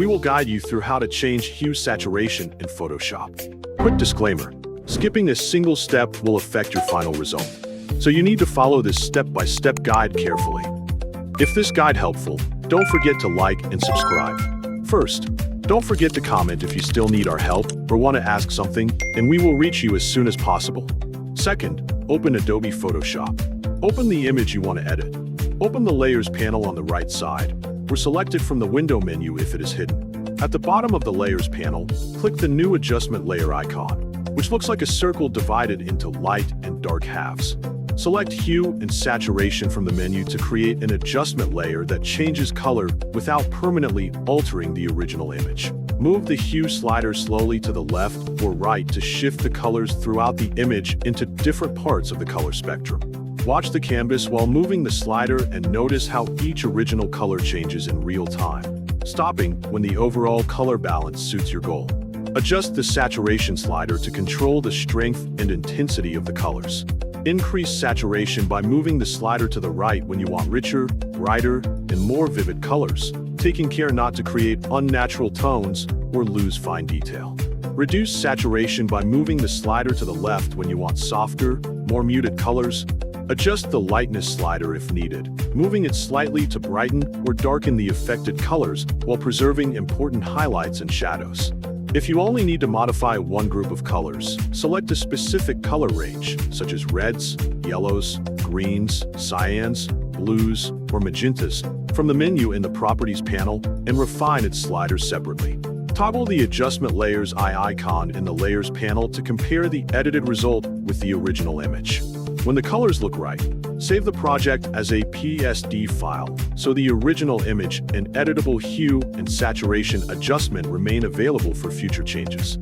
We will guide you through how to change hue saturation in Photoshop. Quick disclaimer, skipping a single step will affect your final result. So you need to follow this step-by-step guide carefully. If this guide helpful, don't forget to like and subscribe. First, don't forget to comment if you still need our help or want to ask something, and we will reach you as soon as possible. Second, open Adobe Photoshop. Open the image you want to edit. Open the Layers panel on the right side, or select it from the Window menu if it is hidden. At the bottom of the Layers panel, click the New Adjustment Layer icon, which looks like a circle divided into light and dark halves. Select Hue and Saturation from the menu to create an adjustment layer that changes color without permanently altering the original image. Move the Hue slider slowly to the left or right to shift the colors throughout the image into different parts of the color spectrum. Watch the canvas while moving the slider and notice how each original color changes in real time, stopping when the overall color balance suits your goal. Adjust the saturation slider to control the strength and intensity of the colors. Increase saturation by moving the slider to the right when you want richer, brighter, and more vivid colors, taking care not to create unnatural tones or lose fine detail. Reduce saturation by moving the slider to the left when you want softer, more muted colors. Adjust the lightness slider if needed, moving it slightly to brighten or darken the affected colors while preserving important highlights and shadows. If you only need to modify one group of colors, select a specific color range, such as reds, yellows, greens, cyans, blues, or magentas, from the menu in the Properties panel and refine its sliders separately. Toggle the Adjustment Layers icon in the Layers panel to compare the edited result with the original image. When the colors look right, save the project as a PSD file so the original image and editable hue and saturation adjustment remain available for future changes.